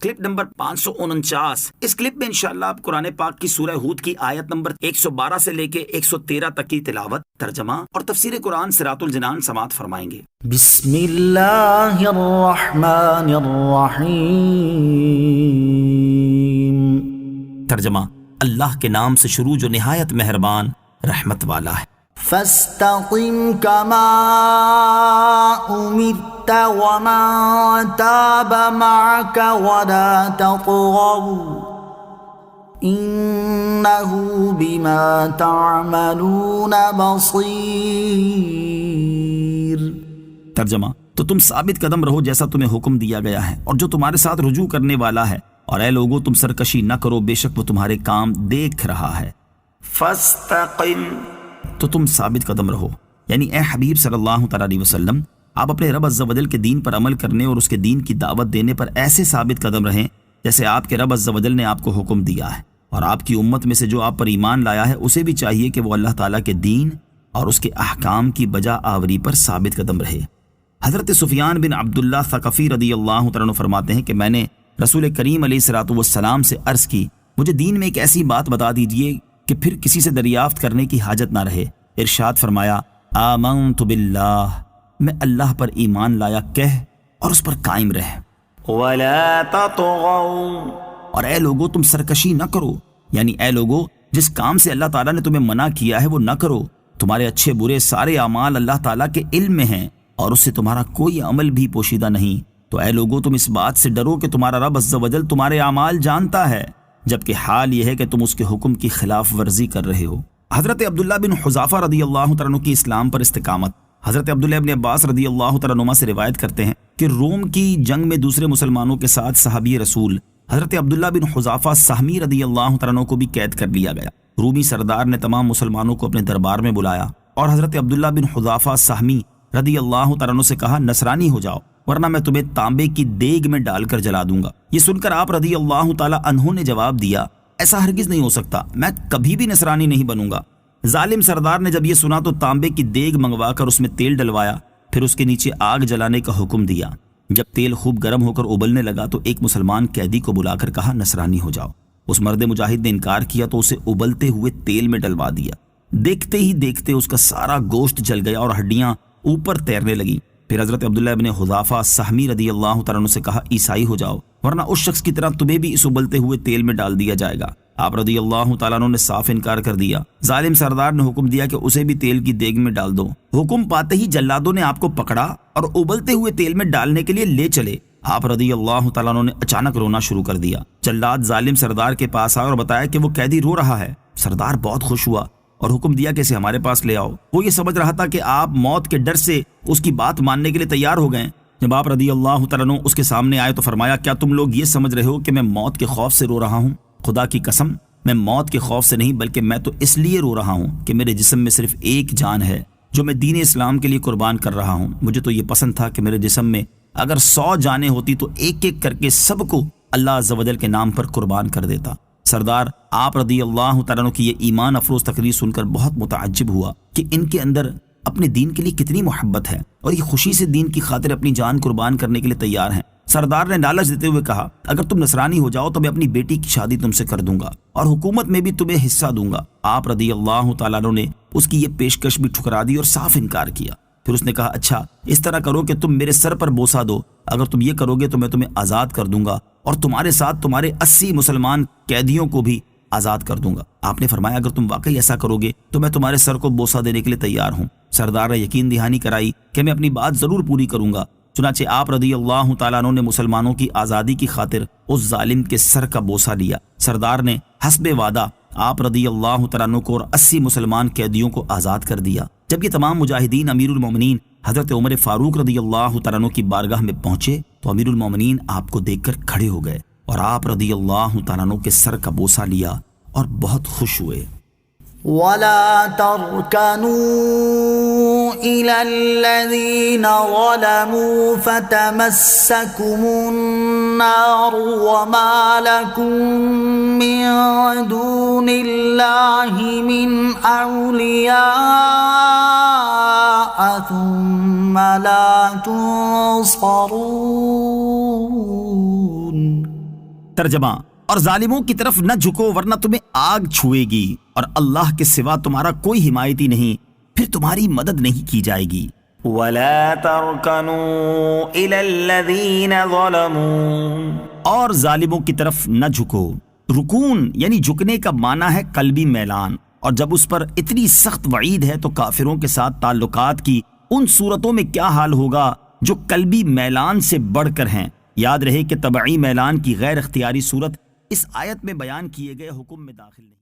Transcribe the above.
Clip number 549۔ اس clip میں انشاءاللہ آپ قرآن پاک کی سورہ ہود کی آیت نمبر 112 سے لے کے 113 تک کی تلاوت، ترجمہ اور تفسیر قرآن صراط الجنان سماعت فرمائیں گے۔ بسم اللہ الرحمن الرحیم۔ ترجمہ، اللہ کے نام سے شروع جو نہایت مہربان رحمت والا ہے۔ فاستقم كما أمرت ومن تاب معك ولا تطغوا إنه بما تعملون بصير۔ ترجمہ، تو تم ثابت قدم رہو جیسا تمہیں حکم دیا گیا ہے اور جو تمہارے ساتھ رجوع کرنے والا ہے، اور اے لوگوں تم سرکشی نہ کرو، بے شک وہ تمہارے کام دیکھ رہا ہے۔ فاستقم، تو تم ثابت قدم رہو، یعنی اے حبیب صلی اللہ تعالیٰ علیہ وسلم، آپ اپنے رب عز و جل کے دین پر عمل کرنے اور اس کے دین کی دعوت دینے پر ایسے ثابت قدم رہیں جیسے آپ کے رب عز و جل نے آپ کو حکم دیا ہے، اور آپ کی امت میں سے جو آپ پر ایمان لایا ہے اسے بھی چاہیے کہ وہ اللہ تعالیٰ کے دین اور اس کے احکام کی بجا آوری پر ثابت قدم رہے۔ حضرت سفیان بن عبداللہ ثقفی رضی اللہ تعالیٰ عنہ فرماتے ہیں کہ میں نے رسول کریم علیہ الصلوۃ والسلام سے عرض کی، مجھے دین میں ایک ایسی بات بتا دیجئے کہ پھر کسی سے دریافت کرنے کی حاجت نہ رہے۔ ارشاد فرمایا، آمنت باللہ، میں اللہ پر ایمان لایا کہہ اور اس پر قائم رہ۔ ولا تطغوا، اور اے لوگو تم سرکشی نہ کرو، یعنی اے لوگو جس کام سے اللہ تعالیٰ نے تمہیں منع کیا ہے وہ نہ کرو۔ تمہارے اچھے برے سارے اعمال اللہ تعالیٰ کے علم میں ہیں اور اس سے تمہارا کوئی عمل بھی پوشیدہ نہیں، تو اے لوگو تم اس بات سے ڈرو کہ تمہارا رب عز و جل تمہارے اعمال جانتا ہے، جبکہ حال یہ ہے کہ تم اس کے حکم کی خلاف ورزی کر رہے ہو۔ حضرت عبداللہ بن حذافہ رضی اللہ تعالیٰ عنہ کی اسلام پر استقامت۔ حضرت عبداللہ بن عباس رضی اللہ تعالیٰ عنہ سے روایت کرتے ہیں کہ روم کی جنگ میں دوسرے مسلمانوں کے ساتھ صحابی رسول حضرت عبداللہ بن حذافہ سہمی رضی اللہ تعالیٰ عنہ کو بھی قید کر لیا گیا۔ رومی سردار نے تمام مسلمانوں کو اپنے دربار میں بلایا اور حضرت عبداللہ بن حذافہ سہمی رضی اللہ تعالیٰ عنہ سے کہا، نصرانی ہو جاؤ ورنہ میں تمہیں تانبے کی دیگ میں ڈال کر جلا دوں گا۔ یہ سن کر آپ رضی اللہ تعالیٰ عنہ نے جواب دیا، ایسا ہرگز نہیں ہو سکتا، میں کبھی بھی نصرانی نہیں بنوں گا۔ ظالم سردار نے جب یہ سنا تو تانبے کی دیگ منگوا کر اس میں تیل ڈلوایا، پھر اس کے نیچے آگ جلانے کا حکم دیا۔ جب تیل خوب گرم ہو کر ابلنے لگا تو ایک مسلمان قیدی کو بلا کر کہا، نصرانی ہو جاؤ۔ اس مرد مجاہد نے انکار کیا تو اسے ابلتے ہوئے تیل میں ڈلوا دیا۔ دیکھتے ہی دیکھتے اس کا سارا گوشت جل گیا اور ہڈیاں اوپر تیرنے لگی۔ پھر حضرت عبداللہ ابن حذافہ سہمی رضی اللہ تعالیٰ عنہ سے کہا، عیسائی ہو جاؤ ورنہ اس شخص کی طرح تمہیں بھی اس ابلتے ہوئے تیل میں ڈال دیا جائے گا۔ آپ رضی اللہ تعالیٰ عنہ نے صاف انکار کر دیا۔ ظالم سردار نے حکم دیا کہ اسے بھی تیل کی دیگ میں ڈال دو۔ حکم پاتے ہی جلادوں نے آپ کو پکڑا اور ابلتے ہوئے تیل میں ڈالنے کے لیے لے چلے۔ آپ رضی اللہ تعالیٰ عنہ نے اچانک رونا شروع کر دیا۔ جلاد ظالم سردار کے پاس آیا اور بتایا کہ وہ قیدی رو رہا ہے۔ سردار بہت خوش ہوا اور حکم دیا کہ اسے ہمارے پاس لے آؤ۔ وہ یہ سمجھ رہا تھا کہ آپ موت کے ڈر سے اس کی بات ماننے کے لیے تیار ہو گئے۔ جب آپ رضی اللہ تعالیٰ عنہ اس کے سامنے آئے تو فرمایا، کیا تم لوگ یہ سمجھ رہے ہو کہ میں موت کے خوف سے رو رہا ہوں؟ خدا کی قسم، میں موت کے خوف سے نہیں بلکہ میں تو اس لیے رو رہا ہوں کہ میرے جسم میں صرف ایک جان ہے جو میں دین اسلام کے لیے قربان کر رہا ہوں۔ مجھے تو یہ پسند تھا کہ میرے جسم میں اگر 100 جانیں ہوتی تو ایک ایک کر کے سب کو اللہ عز و جل کے نام پر قربان کر دیتا۔ سردار آپ رضی اللہ تعالیٰ عنہ کی یہ ایمان افروز تقریر سن کر بہت متعجب ہوا کہ ان کے اندر اپنے دین کے لیے کتنی محبت ہے اور یہ خوشی سے دین کی خاطر اپنی جان قربان کرنے کے لیے تیار ہیں۔ سردار نے لالچ دیتے ہوئے کہا، اگر تم نصرانی ہو جاؤ تو میں اپنی بیٹی کی شادی تم سے کر دوں گا اور حکومت میں بھی تمہیں حصہ دوں گا۔ آپ رضی اللہ تعالیٰ عنہ نے اس کی یہ پیشکش بھی ٹھکرا دی اور صاف انکار کیا۔ پھر اس نے کہا، اچھا اس طرح کرو کہ تم میرے سر پر بوسہ دو، اگر تم یہ کرو گے تو میں تمہیں آزاد کر دوں گا اور تمہارے ساتھ تمہارے 80 مسلمان قیدیوں کو بھی آزاد کر دوں گا۔ آپ نے فرمایا، اگر تم واقعی ایسا کرو گے تو میں تمہارے سر کو بوسہ دینے کے لیے تیار ہوں۔ سردار نے یقین دہانی کرائی کہ میں اپنی بات ضرور پوری کروں گا۔ چنانچہ آپ رضی اللہ تعالیٰ عنہ نے مسلمانوں کی آزادی کی خاطر اس ظالم کے سر کا بوسہ لیا۔ سردار نے حسب وعدہ آپ رضی اللہ تعالیٰ عنہ کو اور 80 مسلمان قیدیوں کو آزاد کر دیا۔ جب یہ تمام مجاہدین امیر المومنین حضرت عمر فاروق رضی اللہ تعالیٰ عنہ کی بارگاہ میں پہنچے تو امیر المومنین آپ کو دیکھ کر کھڑے ہو گئے اور آپ رضی اللہ تعالیٰ عنہ کے سر کا بوسہ لیا اور بہت خوش ہوئے۔ وَلَا تَرْكَنُوا إِلَى الَّذِينَ ظَلَمُوا فَتَمَسَّكُمُ النَّارُ وَمَا لَكُم مِّن دُونِ اللَّهِ مِنْ أَوْلِيَاءَ ثُمَّ لَا تُنصَرُونَ۔ ترجمہ، اور ظالموں کی طرف نہ جھکو ورنہ تمہیں آگ چھوئے گی اور اللہ کے سوا تمہارا کوئی حمایتی نہیں، پھر تمہاری مدد نہیں کی جائے گی۔ ولا تركنوا إلى الذين ظلموا، اور ظالموں کی طرف نہ جھکو۔ رکون یعنی جھکنے کا معنی ہے قلبی میلان، اور جب اس پر اتنی سخت وعید ہے تو کافروں کے ساتھ تعلقات کی ان صورتوں میں کیا حال ہوگا جو قلبی میلان سے بڑھ کر ہیں۔ یاد رہے کہ طبعی میلان کی غیر اختیاری صورت اس آیت میں بیان کیے گئے حکم میں داخل نہیں۔